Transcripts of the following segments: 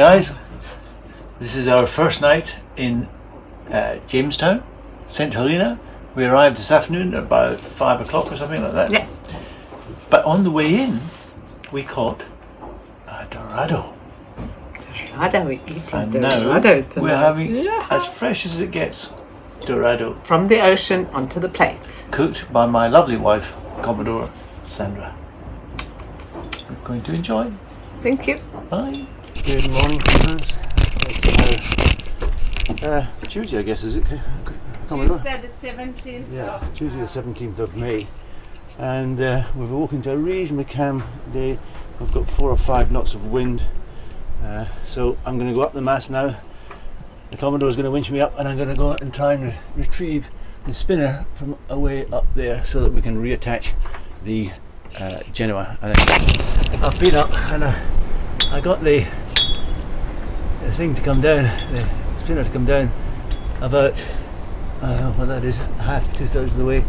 guys, this is our first night in Jamestown, St Helena. We arrived this afternoon at about 5 o'clock or something like that. Yeah. But on the way in, we caught a dorado. Dorado, we're eating And dorado now tonight. we're having Yeah. as fresh as it gets dorado, From the ocean onto the plates. cooked by my lovely wife, Commodore Sandra. We're going to enjoy. Thank you. Bye. Good morning, friends. It's Tuesday, I guess, is it? Tuesday the 17th. Yeah, Tuesday the 17th of May. And we've woken to a reasonably calm day. We've got 4 or 5 knots of wind. So I'm going to go up the mast now. The Commodore is going to winch me up, and I'm going to go and try and retrieve the spinner from away up there so that we can reattach the Genoa. And I've been up and I got the thing to come down, the spinner to come down about, I don't know what that is, half, 2/3 of the way,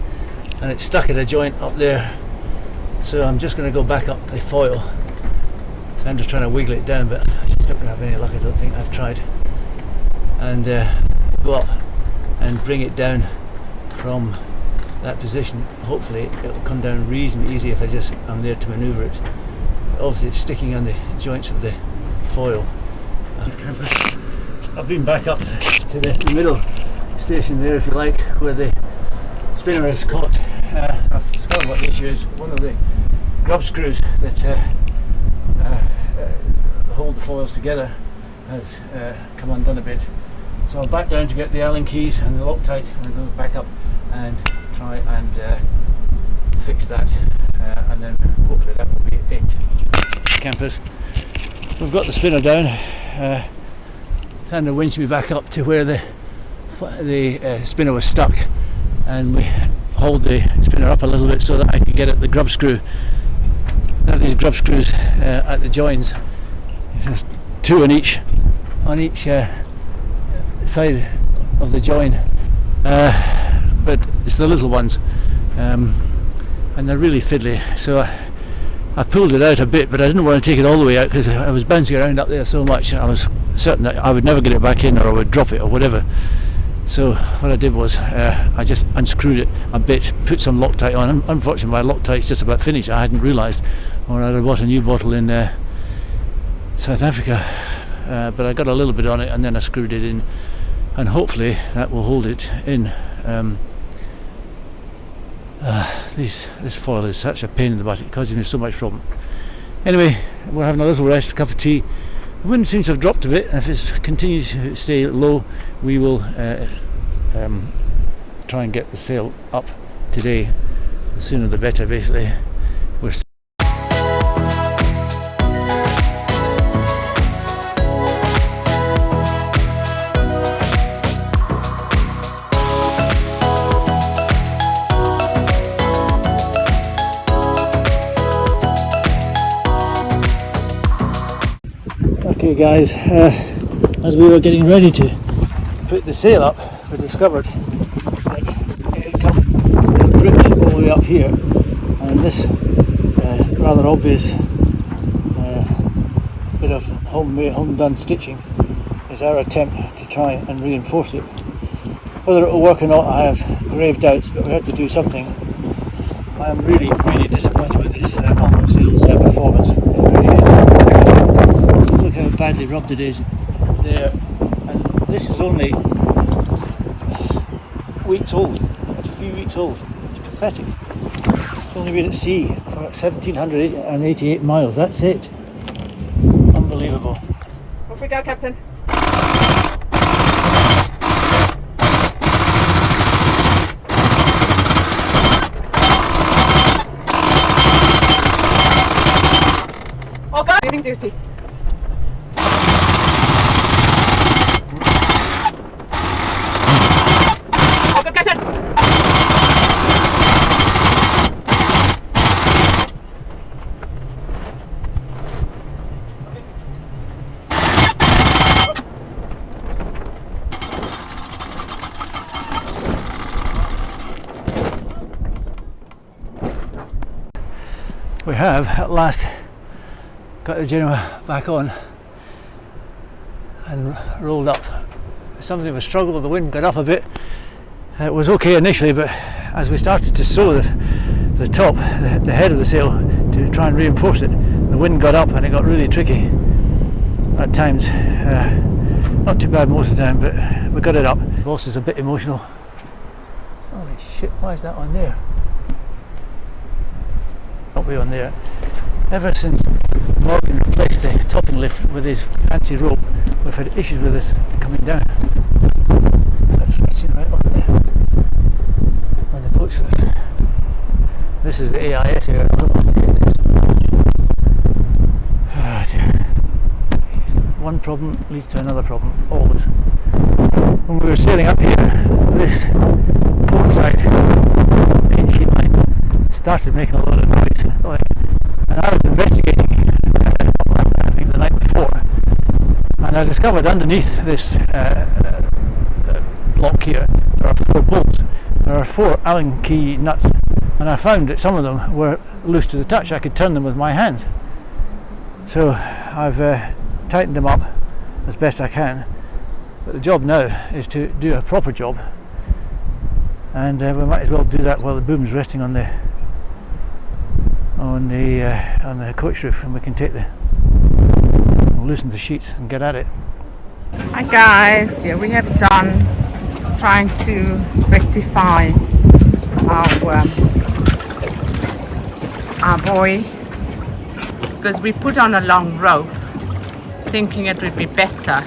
and it's stuck at a joint up there. So I'm just going to go back up the foil. So I'm just trying to wiggle it down, but I'm just not going to have any luck, I don't think. I've tried. And go up and bring it down from that position. Hopefully it will come down reasonably easy if I'm there to manoeuvre it. Obviously it's sticking on the joints of the foil. I've been back up to the middle station there, if you like, where the spinner is caught. I've discovered what the issue is. One of the grub screws that hold the foils together has come undone a bit. So I'll back down to get the Allen keys and the Loctite, and then go back up and try and fix that, and then hopefully that will be it. Campers, we've got the spinner down. Sandra winched me back up to where the spinner was stuck, and we hold the spinner up a little bit so that I can get at the grub screw. I have these grub screws at the joins. There's 2 on each side of the join, but it's the little ones, and they're really fiddly. So I pulled it out a bit, but I didn't want to take it all the way out because I was bouncing around up there so much. I was certain that I would never get it back in, or I would drop it or whatever. So what I did was I just unscrewed it a bit, put some Loctite on. Unfortunately my Loctite's just about finished. I hadn't realised, or I'd have bought a new bottle in South Africa, but I got a little bit on it and then I screwed it in, and hopefully that will hold it in. This foil is such a pain in the butt, it causes me so much problem. Anyway, we're having a little rest, a cup of tea. The wind seems to have dropped a bit, and if it continues to stay low, we will try and get the sail up today. The sooner the better, basically. Okay guys, as we were getting ready to put the sail up, we discovered that it had come dripped all the way up here, and this rather obvious bit of home done stitching is our attempt to try and reinforce it. Whether it will work or not, I have grave doubts, but we had to do something. I am really disappointed with this Almond Sail's performance. It really is. Look how badly rubbed it is there, and this is only weeks old, a few weeks old. It's pathetic. It's only been at sea for 1,788 miles, that's it. Unbelievable. Off we go, Captain. All go! Doing duty. We have at last got the Genoa back on. and rolled up. Something of a struggle, the wind got up a bit. It was okay initially, but as we started to sew the top, the head of the sail, to try and reinforce it, the wind got up and it got really tricky at times. Not too bad most of the time, but we got it up. The boss is a bit emotional. Holy shit, why is that on there? Not be on there. Ever since Morgan replaced the topping lift with his fancy rope, we've had issues with this coming down. That's reaching right on there, on the coach roof. This is the AIS area. Oh dear. One problem leads to another problem, always. When we were sailing up here, this port side main sheet line started making a lot of noise. And I was investigating, I think the night before, and I discovered underneath this block here there are 4 bolts. There are 4 Allen key nuts, and I found that some of them were loose to the touch. I could turn them with my hands. So I've tightened them up as best I can. But the job now is to do a proper job, and we might as well do that while the boom's resting on the coach roof, and we can we'll loosen the sheets and get at it. Hi guys, here we have John trying to rectify our buoy, because we put on a long rope thinking it would be better,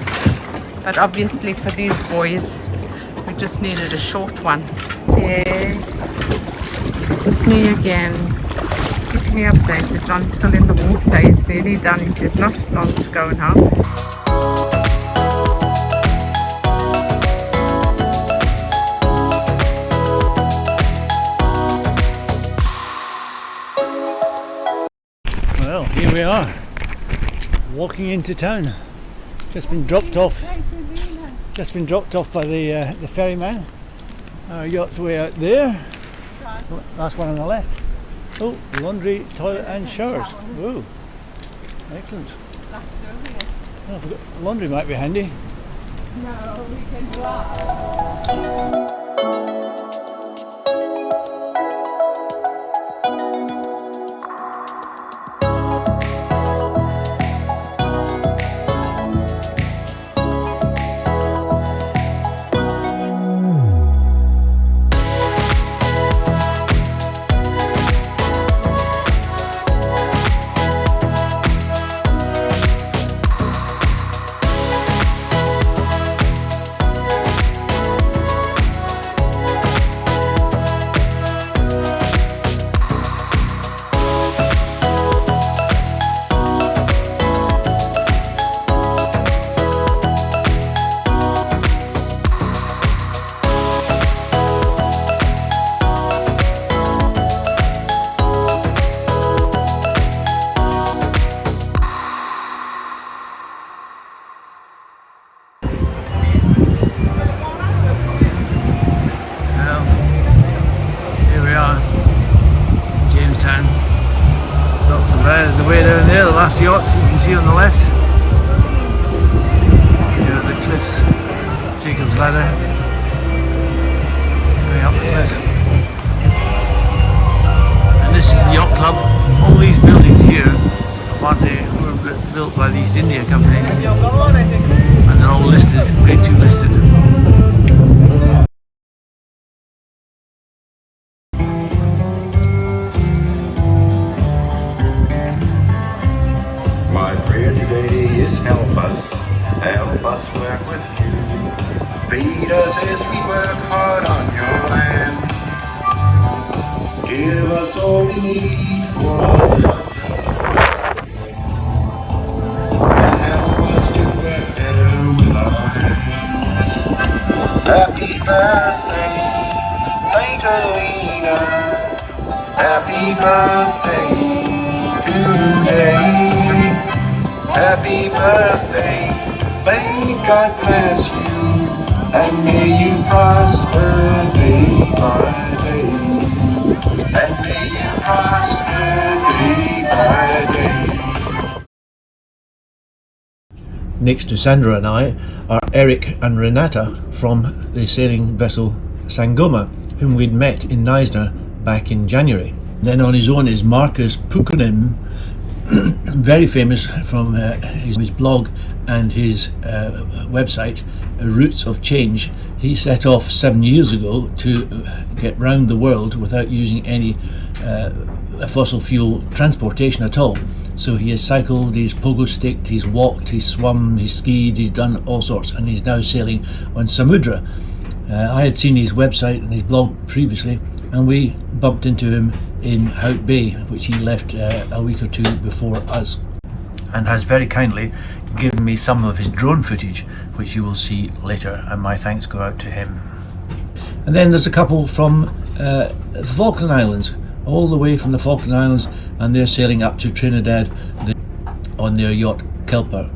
but obviously for these buoys we just needed a short one. Yeah, this is me again. Keeping me updated. John's still in the water, he's nearly done. He says not long to go now. Well, here we are, walking into town. Just been dropped off by the ferryman. Our yacht's way out there. Last one on the left. Oh, laundry, toilet and showers. Whoa, excellent. Oh, I forgot, laundry might be handy. No, we can drive. There's a way down there, the last yacht you can see on the left. Here are the cliffs, Jacob's Ladder, going up the cliffs. And this is the yacht club. All these buildings here apparently were built by the East India Company, and they're all listed, grade 2 listed. My prayer today is help us work with you. Feed us as we work hard on your land. Give us all we need for ourselves. And help us to work better with our hands. Happy birthday, St Helena. Happy birthday today. Happy birthday, may God bless you, and may you prosper day by day, and may you prosper day by day. Next to Sandra and I are Eric and Renata from the sailing vessel Sangoma, whom we'd met in Neisner back in January. Then on his own is Marcus Pukunim, very famous from his blog and his website, Roots of Change. He set off 7 years ago to get round the world without using any fossil fuel transportation at all. So he has cycled, he's pogo sticked, he's walked, he's swum, he's skied, he's done all sorts, and he's now sailing on Samudra. I had seen his website and his blog previously, and we bumped into him in Hout Bay, which he left a week or two before us, and has very kindly given me some of his drone footage, which you will see later, and my thanks go out to him. And then there's a couple from the Falkland Islands, all the way from the Falkland Islands, and they're sailing up to Trinidad on their yacht Kelper.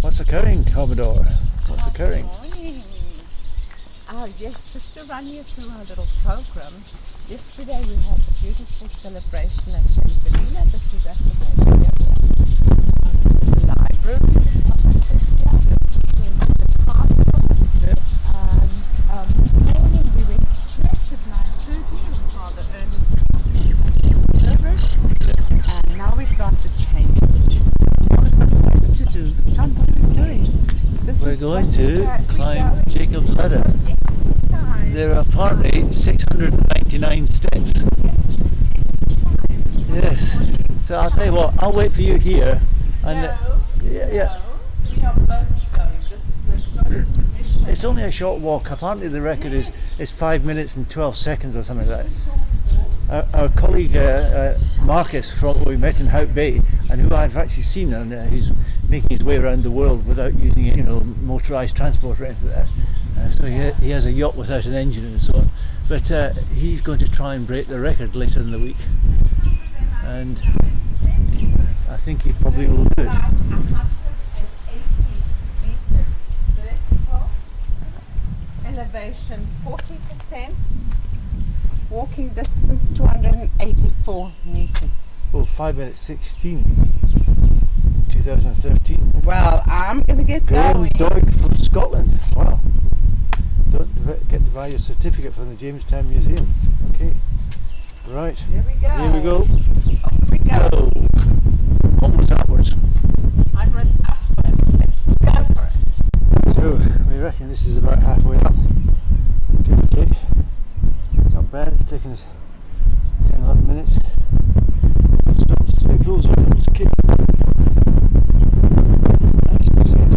What's occurring, Commodore? What's occurring? Morning. Oh yes, just to run you through our little program. Yesterday we had a beautiful celebration at St Helena. This is at the library. There's the castle. This morning we went to church at 9:30 with Father Ernest service, and now we've got the change. What to do? John, what are we doing? We're going to climb Jacob's Ladder. Exercise. There are apparently 699 steps. Yes. So I'll tell you what, I'll wait for you here. And yeah. We are both going. This is the mission. It's only a short walk. Apparently the record is 5 minutes and 12 seconds or something like that. Our colleague Marcus, from we met in Hout Bay, and who I've actually seen, and he's making his way around the world without using motorised transport or anything like that. So he has a yacht without an engine and so on. But he's going to try and break the record later in the week, and I think he probably will do it. 180 meters vertical, elevation 40%. Walking distance 284 meters. Well, 5 minutes 16, 2013. Well, I'm gonna get Graham going. Doig from Scotland. Wow. Don't forget to buy your certificate from the Jamestown Museum. Okay. Right. Here we go. Here we go. Off we go. Onwards upwards. Onwards upwards. Let's go for it. So we reckon this is about halfway up. Give or take. It's not bad. It's taken us 10-11 minutes. Stop to sleep those on. It's kicked. It's nice to see it.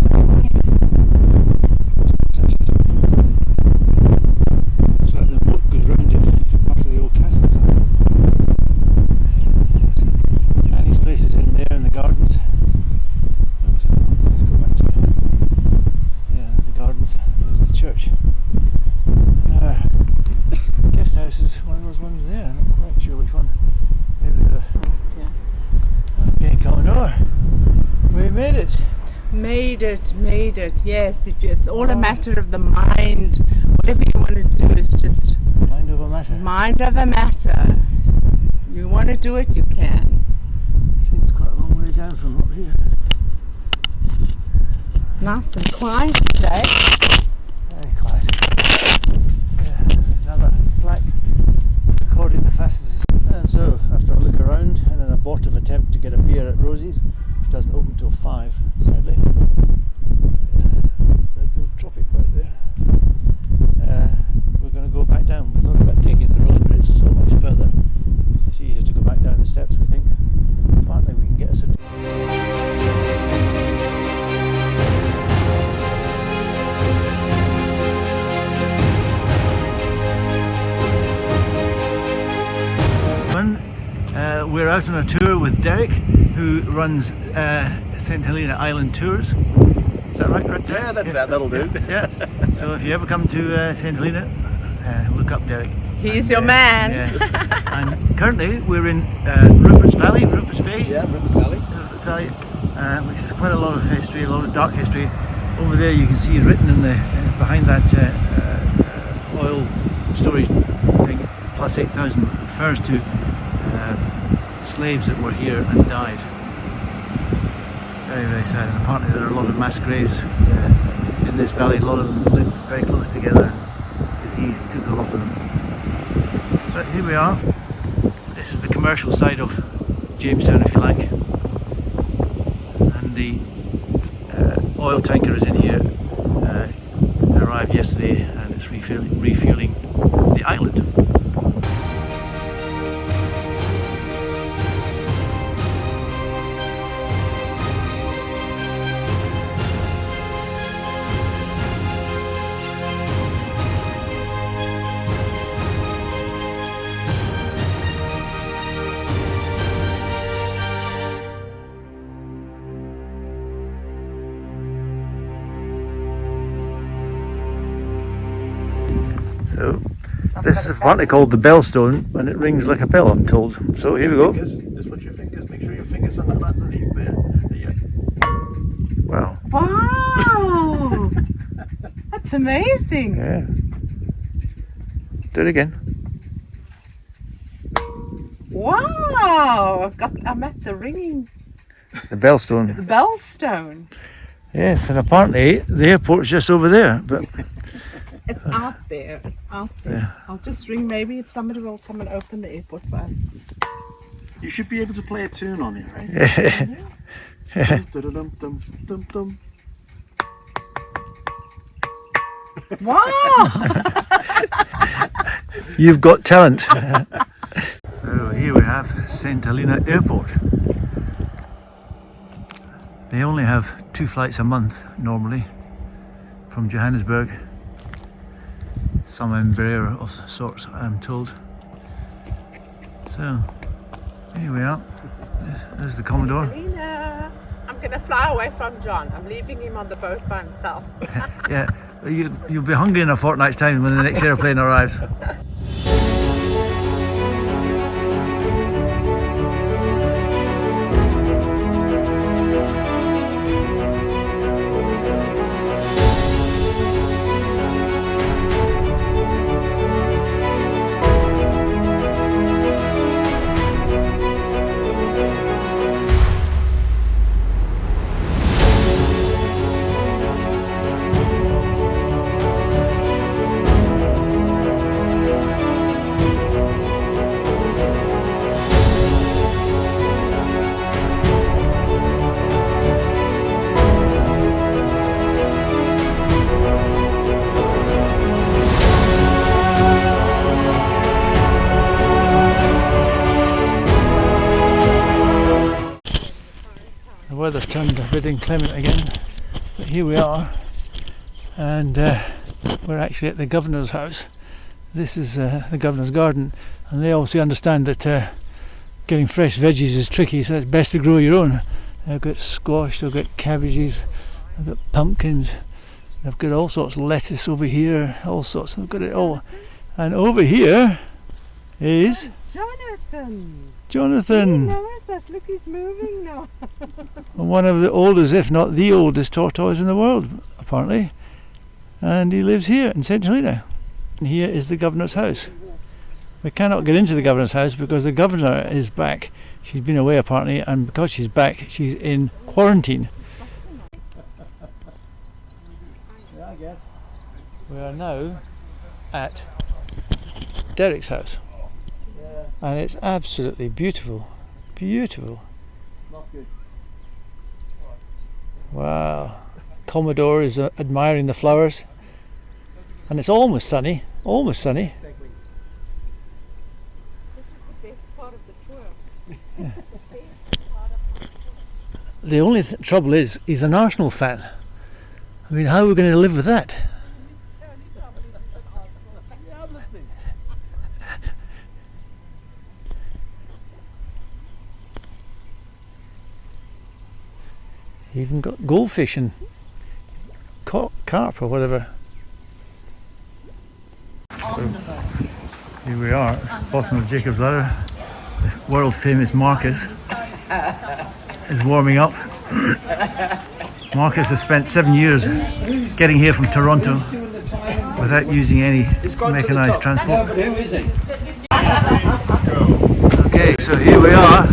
It's like the boat goes round it after the old castle. And these places in there in the gardens. Let's go back to the gardens. There's the church. Guest house is one of those ones there. I'm not quite sure which one. Maybe the. Yeah. Okay, Commodore. We made it. Made it. Yes, it's all a matter of the mind. Whatever you want to do is just Mind over matter. mind over matter. You want to do it, you can. Seems quite a long way down from up here. Nice and quiet today. Very quiet. Another black according to fastest. And so, after a look around and an abortive attempt to get a beer at Rosie's, which doesn't open till 5, sadly. Red-billed tropic bird there. We're going to go back down. We thought about taking the road, but it's so much further. It's easier to go back down the steps, we think. Apparently we can get us a... We're out on a tour with Derek, who runs St Helena Island Tours. Is that right? Yeah, that's that. That'll do. Yeah. So if you ever come to St Helena, look up Derek. He's your man. Yeah. And currently we're in Rupert's Valley, Rupert's Bay. Yeah, Rivers Valley. Rupert's Valley, which is quite a lot of history, a lot of dark history. Over there you can see written in the behind that oil storage thing, plus 8,000, refers to slaves that were here and died. Very, very sad. And apparently there are a lot of mass graves in this valley. A lot of them lived very close together. Disease took a lot of them. But here we are. This is the commercial side of Jamestown, if you like. And the oil tanker is in here. It arrived yesterday and it's refueling the island. So this is apparently called the Bellstone, and it rings like a bell, I'm told. So here we go. Just put your fingers, make sure your fingers are not underneath there. Wow. Wow! That's amazing. Yeah. Do it again. Wow! I'm at the ringing, The Bellstone. the Bellstone. Yes, and apparently the airport's just over there. But It's out there. It's out there. Yeah. I'll just ring. Maybe somebody will come and open the airport for us. You should be able to play a tune on it, right? Dum-dum-dum-dum-dum. Wow! you've got talent. So here we have St Helena Airport. They only have 2 flights a month normally from Johannesburg. Some Embraer of sorts, I'm told. So here we are. There's the Commodore. Helena, I'm gonna fly away from John. I'm leaving him on the boat by himself. Yeah, you'll be hungry in a fortnight's time when the next airplane arrives. The weather's turned a bit inclement again, but here we are, and we're actually at the governor's house. This is the governor's garden, and they obviously understand that getting fresh veggies is tricky, so it's best to grow your own. They've got squash, they've got cabbages, they've got pumpkins, they've got all sorts of lettuce over here, all sorts, they've got it all. And over here is Jonathan! Jonathan. Look, he's moving now. One of the oldest, if not the oldest, tortoise in the world, apparently. And he lives here in St Helena. And here is the governor's house. We cannot get into the governor's house because the governor is back. She's been away apparently, and because she's back, she's in quarantine. We are now at Derek's house, and it's absolutely beautiful. Beautiful. Wow. Commodore is admiring the flowers, and it's almost sunny. Almost sunny. The only trouble is, he's an Arsenal fan. I mean, how are we going to live with that? Even got goldfish and carp or whatever. Here we are, bottom of Jacob's Ladder. The world famous Marcus is warming up. Marcus has spent 7 years getting here from Toronto without using any mechanised transport. Okay, so here we are.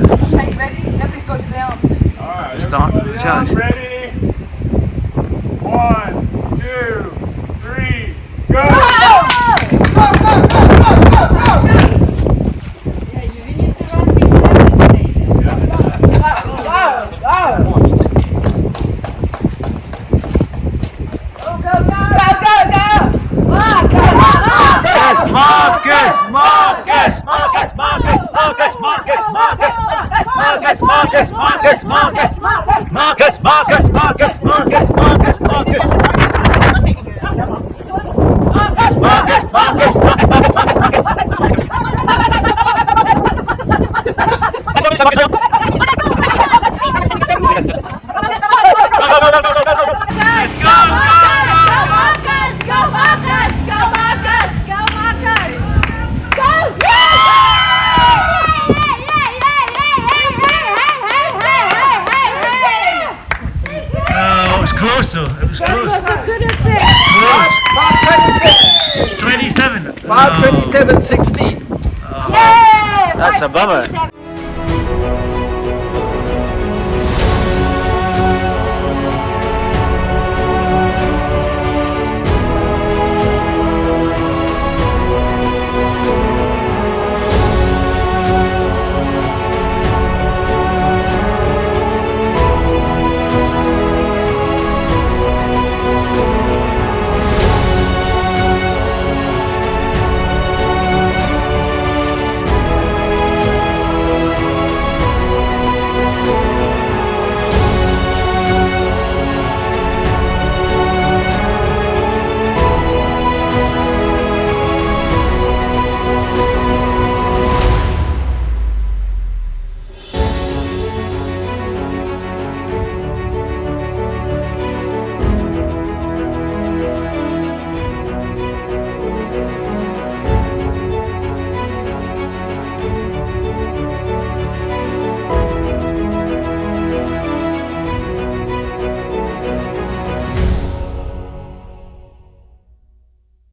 The start of the challenge. Ready? 1, 2, 3, go! Close though, it was close. That was a good attempt. Close. 27. 5:27.16. That's a bummer.